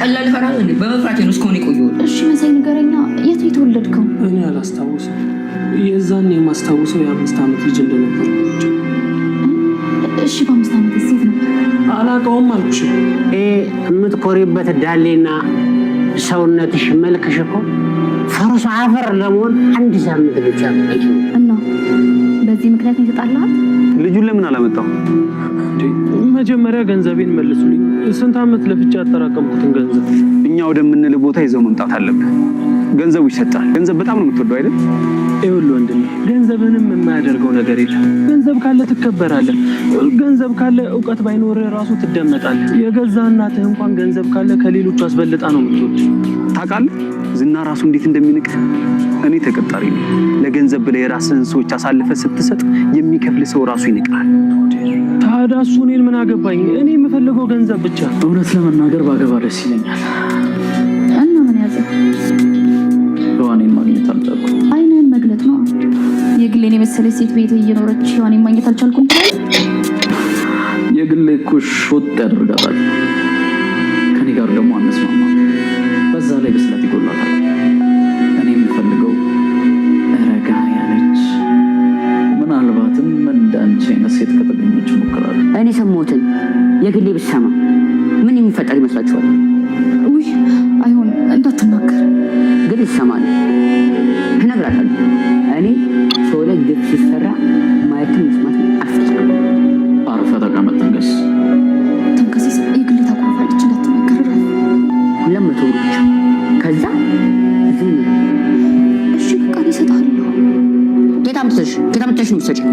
ቀላል ፈራል እንዴ? በመፍራት ነው እስካሁን የቆየሁት። እሺ መሳይ ንገረኛ፣ የት ነው የተወለድከው? እኔ አላስታውስም። የዛን የማስታውሰው የ5 ዓመት ልጅ እንደነበር ብቻ። እሺ በ5 ዓመት ሴት ነበር? አላውቀውም አልኩሽ። የምትኮሪበት ዳሌና ሰውነትሽ መልክሽ እኮ ፈረሱ አፈር ለመሆን 1 ሳምንት ብቻ በቂ ነው። እና በዚህ ምክንያት ነው የተጣላሁት። ልጁን ለምን አላመጣው? መጀመሪያ ገንዘቤን መልሱልኝ። ስንት ዓመት ለፍቻ ያጠራቀምኩትን ገንዘብ እኛ ወደምንል ቦታ ይዘው መምጣት አለብህ። ገንዘቡ ይሰጣል። ገንዘብ በጣም ነው የምትወደው አይደል? ይኸውልህ ወንድሜ፣ ገንዘብንም የማያደርገው ነገር የለም። ገንዘብ ካለ ትከበራለህ። ገንዘብ ካለ እውቀት ባይኖርህ ራሱ ትደመጣለህ። የገዛ እናትህ እንኳን ገንዘብ ካለ ከሌሎቹ አስበልጣ ነው የምትወድ። ታውቃለህ ዝና ራሱ እንዴት እንደሚንቅ። እኔ ተቀጣሪ ነኝ። ለገንዘብ ብለህ የራስህን ሰዎች አሳልፈህ ስትሰጥ የሚከፍል ሰው ራሱ ይንቃል። ታዲያ እሱ እኔን ምን አገባኝ? እኔ የምፈልገው ገንዘብ ብቻ። እውነት ለመናገር ባገባ ደስ ይለኛል። እና ምን ያዘ? ሔዋኔን ማግኘት አልቻልኩም። አይንህን መግለጥ ነው። የግሌን የመሰለች ሴት ቤት እየኖረች ሔዋኔን ማግኘት አልቻልኩም። የግሌ እኮ ሾጥ ያደርጋታል። ከኔ ጋር ደግሞ አነስማማ። በዛ ላይ ብስለት ይጎላታል። እኔ የምፈልገው ረጋ ያለች፣ ምናልባትም እንዳንቺ አይነት ሴት ከተገኘች እሞክራለሁ። እኔ ሰሞትን የግሌ ብሰማ ምን የሚፈጠር ይመስላችኋል? ውይ አይሆንም፣ እንዳትናገር። ግን ይሰማል። እነግራታለሁ። እኔ ሰው ላይ ግፍ ሲሰራ ማየትም መስማት አልፈልግም። አርፈህ ተቀመጥ። ተንከስ ተንከሲስ የግሌ ታቆርፋለች፣ እንዳትናገር። 200 ብር ብቻ። ከዛ ዝም። እሺ በቃ እሰጥሃለሁ። ጌታ ምትሰሽ ነው የምትሰጪው?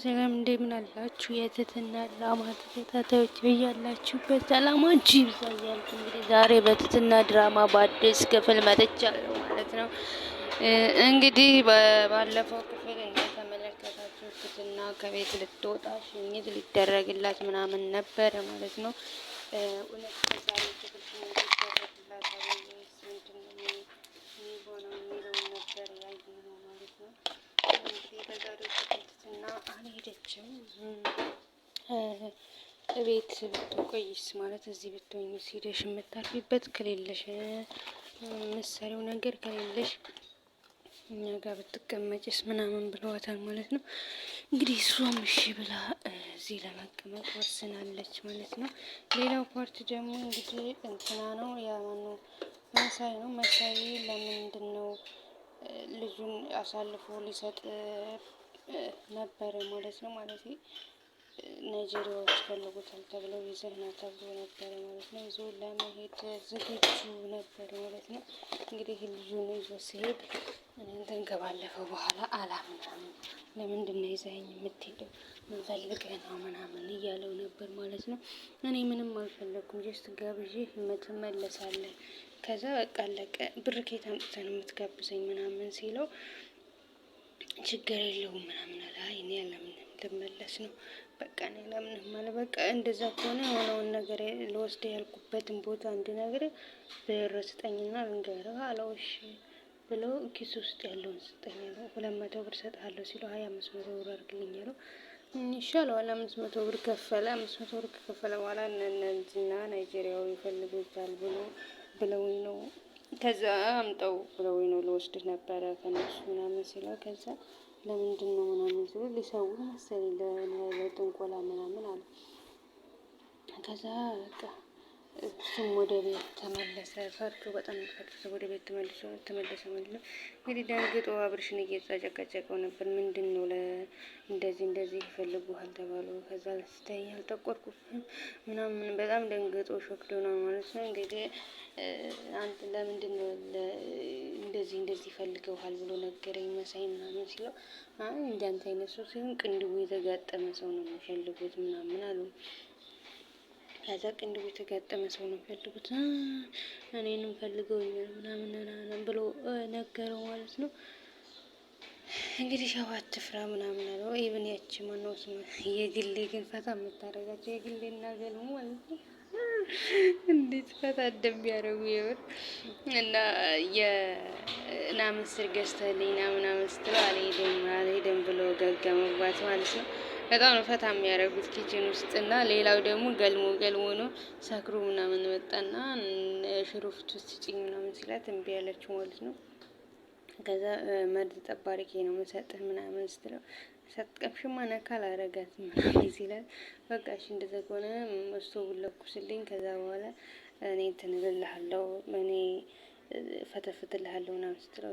ሰላም እንደምን አላችሁ? የትህትና ድራማ ተከታታዮች በያላችሁበት ሰላማችሁ ይብዛ እያልኩ እንግዲህ ዛሬ በትህትና ድራማ በአዲስ ክፍል መጥቻለሁ ማለት ነው። እንግዲህ ባለፈው ክፍል እንደተመለከታችሁ ትህትና ከቤት ልትወጣ ሽኝት ሊደረግላት ምናምን ነበረ ማለት ነው። እውነት ዛሬ ክፍል ሊደረግላት ወይስ ምንድነው የሚሆነው የሚለውን ነበር ያየነው ማለት ነው። እንግዲህ በዛሬው ክፍል ትህትና አልሄደችም። ቤት ብትቆይስ ማለት እዚህ ብትሆኝስ ሄደሽ የምታርፊበት ከሌለሽ መሰሪው ነገር ከሌለሽ እኛ ጋር ብትቀመጭስ ምናምን ብለዋታል ማለት ነው። እንግዲህ እሷም እሺ ብላ እዚህ ለመቀመጥ ወስናለች ማለት ነው። ሌላው ፓርት ደግሞ እንግዲህ እንትና ነው ያማነው መሳይ ነው። መሳይ ለምንድን ነው ልጁን አሳልፎ ሊሰጥ ነበረ ማለት ነው። ማለት ናይጄሪያዎች ፈልጉታል ተብለው ይዘህና ተብሎ ነበረ ማለት ነው። ይዞ ለመሄድ ዝግጁ ነበረ ማለት ነው። እንግዲህ ልጁን ይዞ ሲሄድ እንትን ከባለፈው በኋላ አላምናም፣ ለምንድን ነው ይዘኸኝ የምትሄደው? ምን ፈልገህ ነው ምናምን እያለው ነበር ማለት ነው። እኔ ምንም አልፈለኩም፣ ጀስት ጋብዤ ትመለሳለህ፣ ከዛ በቃ አለቀ። ብር ከየት አምጥተህ ነው የምትጋብዘኝ ምናምን ሲለው ችግር የለውም ምናምን አለ። አይ እኔ አላምንም፣ ልመለስ ነው በቃ እኔ አላምንም ማለት በቃ እንደዛ ከሆነ የሆነውን ነገር ልወስድ ያልኩበትን ቦታ እንድነግር ብር ስጠኝና ልንገርህ አለው። እሺ ብሎ ኪስ ውስጥ ያለውን ስጠኝ አለው። 200 ብር ሰጥሃለሁ ሲለው 500 ብር አድርግልኝ አለው። ይሻለዋል። 500 ብር ከፈለ። 500 ብር ከከፈለ በኋላ እነዚህና ናይጄሪያዊ ይፈልጉታል ብለውኝ ነው ከዛ አምጠው ብለውኝ ነው ልወስድህ ነበረ ከነሱ ምናምን ሲለው ከዛ ለምንድን ነው ምናምን ሲሉ ሊሰው መሰለኝ ለጥንቆላ ምናምን አለ። ከዛ በቃ እሱም ወደ ቤት ተመለሰ። ፈርቶ በጣም ፈርቶ ወደ ቤት ተመለሰ ማለት ነው። እንግዲህ ደንግጦ አብርሽን እየተጨቀጨቀው ነበር። ምንድን ነው እንደዚህ ይፈልጉሃል ተባሉ። ከዛ ለስተኛ አልጠቆርኩብህም ምናምን በጣም ደንግጦ ሾክዶ ነው ማለት ነው። እንግዲህ አንተ ለምንድን ነው እንደዚህ ይፈልገውሃል ብሎ ነገረኝ መሳይ ምናምን ሲለው አይ እንዳንተ አይነት ሰው ሲሆን ቅንድቡ የተጋጠመ ሰው ነው የሚፈልጉት ምናምን አሉ። ከዛ ቅንድቡ የተጋጠመ ሰው ነው የሚፈልጉት እኔንም ፈልገውኛል ምናምን ብሎ ነገረው ማለት ነው። እንግዲህ ሸዋት ትፍራ ምናምን አለው። ኢቭን ያቺ ማነው ስም የግሌ ግን ፈታ የምታደርጋቸው የግሌ እና ገልሙ ማለት ነው እንዴት ፈታ እንደሚያደርጉ የምር እና የና ምስር ገዝተህልኝ ና ምናምን ስትለው አልሄድም ብሎ ገገመባት ማለት ነው። በጣም ነው ፈታ የሚያደርጉት ኪችን ውስጥ እና ሌላው ደግሞ ገልሞ ነው ሰክሮ ምናምን መጣና ሽሮፍት ውስጥ ጭኝ ምናምን ሲላት እምቢ ያለችው ማለት ነው። ከዛ መርዝ ጠባሪኬ ነው መሰጥህ ምናምን ስትለው ሰጥቀምሽማ ነካ አላረጋት ምናምን ሲላት በቃ እሺ እንደዛ ከሆነ ስቶቡን ለኩስልኝ ከዛ በኋላ እኔ እንትን እልልሃለሁ እኔ ፈተፍትልሃለሁ ምናምን ስትለው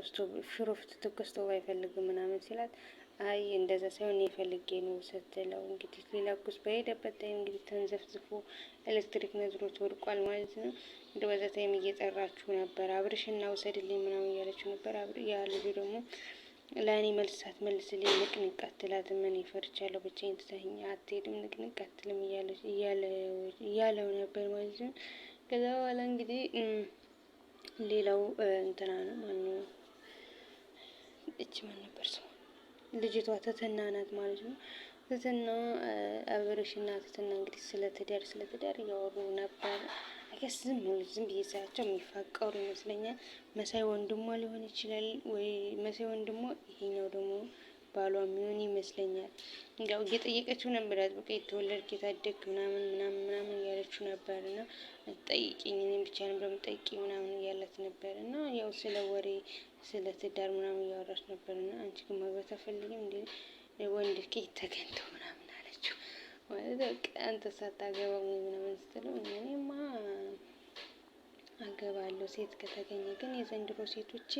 ሽሮፍት ትኩስ ስቶቭ አይፈልግም ምናምን ሲላት አይ እንደዛ ሳይሆን እኔ ፈልጌ ነው ስትለው እንግዲህ ሊለኩስ በሄደበት ታይም እንግዲህ ተንዘፍዝፎ ኤሌክትሪክ ነዝሮት ወድቋል ማለት ነው። እንግዲህ በዛ ታይም እየጠራችሁ ነበር አብርሽና ውሰድልኝ ምናምን እያለችው ነበር። ያ ልጁ ደግሞ ለእኔ መልሳት መልስልኝ ንቅንቅ አትላትም እኔ ፈርቻለሁ ብቻዬን ትተኸኝ አትሄድም ንቅንቅ አትልም እያለው ነበር ማለት ነው። ከዛ በኋላ እንግዲህ ሌላው እንትና ነው ማነው እቺ ማን ነበር ሰው ልጅቷ ትትና ናት ማለት ነው። ትትና አብርሽና ትትና እንግዲህ ስለ ትዳር እያወሩ ነበር። አይገስ ዝም ብዬ ሳያቸው የሚፋቀሩ ይመስለኛል። መሳይ ወንድሟ ሊሆን ይችላል ወይ መሳይ ወንድሟ ይሄኛው ደግሞ ባሏ የሚሆን ይመስለኛል። ያው እየጠየቀችው ነበር በቃ የተወለድክ የታደግክ ምናምን እያለችው ነበር እና ጠይቂኝ እኔም ብቻ ነበር የምጠይቂኝ ምናምን እያላት ነበር እና ያው ስለ ወሬ ስለ ትዳር ምናምን እያወራች ነበር እና አንቺ ግን ማግባት አትፈልጊም እንዴ ወንድ ከየት ተገኝቶ ምናምን አለችው። ማለት በቃ አንተ ሳታገባ ምናምን ስትለው እኔማ አገባለሁ ሴት ከተገኘ ግን የዘንድሮ ሴቶች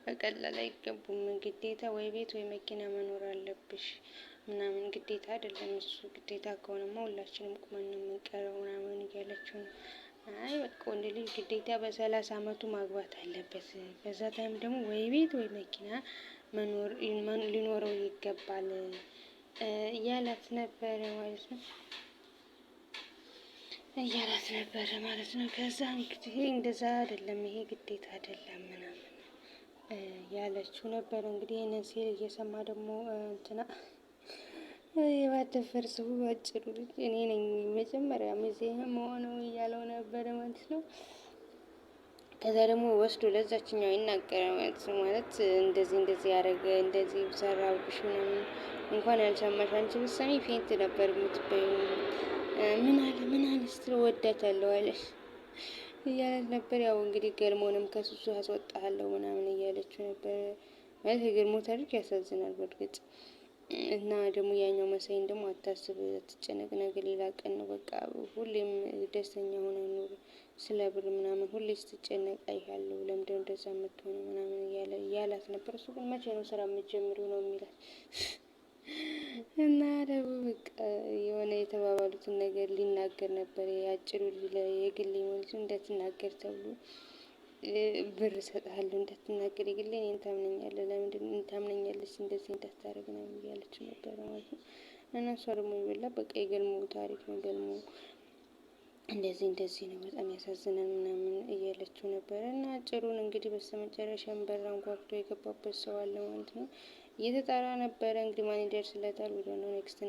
በቀላል አይገቡም ግዴታ ወይ ቤት ወይ መኪና መኖር አለብሽ ምናምን ግዴታ አይደለም እሱ ግዴታ ከሆነማ ሁላችንም ቁመን ነው የምንቀረው ምናምን እያለችው ነው። አይ በቃ ወንድ ልጅ ግዴታ በ30 አመቱ ማግባት አለበት በዛ ታይም ደግሞ ወይ ቤት ወይ መኪና ሊኖረው ይገባል እያላት ነበረ ማለት ነው። ከዛ እንግዲህ እንደዛ አይደለም ይሄ ግዴታ አይደለም ምናምን ያለችው ነበር። እንግዲህ ይሄንን ሲል እየሰማ ደግሞ እንትና የባደፈር ሰው ባጭሩ እኔ ነኝ መጀመሪያ ሚዜህ መሆኑ እያለው ነበረ ማለት ነው። ከዛ ደግሞ ወስዶ ለዛችኛው ይናገራል ማለት እንደዚህ ያደረገ እንደዚህ ሰራብሽ ምናምን እንኳን ያልሰማሽ አንቺ ብትሰሚ ፌንት ነበር የምትበይው ምን አለ ስትል ወዳታለሁ አለሽ እያለት ነበር። ያው እንግዲህ ገልሞንም ከሱሱ አስወጣለሁ ምናምን እያለችው ነበር ማለት የገልሞ ታሪክ ያሳዝናል በእርግጥ እና ደግሞ ያኛው መሳይን ደግሞ አታስብ አትጨነቅ ነገ ሌላ ቀን ነው በቃ ሁሌም ደስተኛ ሆነ ኑር ስለ ብር ምናምን ሁሌ ስትጨነቅ አይሃለሁ ለምንድነው እንደዛ የምትሆነው ምናምን እያላት ነበር። እሱ ግን መቼ ነው ስራ የምትጀምሪው ነው የሚላት እና ደግሞ በቃ የሆነ የተባባሉትን ነገር ሊናገር ነበር ያጭሩ የግል ማለት እንዳትናገር ተብሎ ብር እሰጥሃለሁ እንዳትናገር የግል እኔን ታምነኛለህ ለምንድን ታምነኛለች እንደዚህ እንዳታረግ ነው እያለች ነበር ማለት ነው። እና እሷ ደግሞ ይበላ በቃ የገልሞ ታሪክ ነው ገልሞ እንደዚህ ነው በጣም ያሳዝናል ምናምን እያለችው ነበር። እና አጭሩን እንግዲህ በስተመጨረሻም በራን ጓግቶ የገባበት ሰው አለ ማለት ነው። እየተጣራ ነበረ እንግዲህ ማን ይደርስለታል ወደ ነው ኔክስት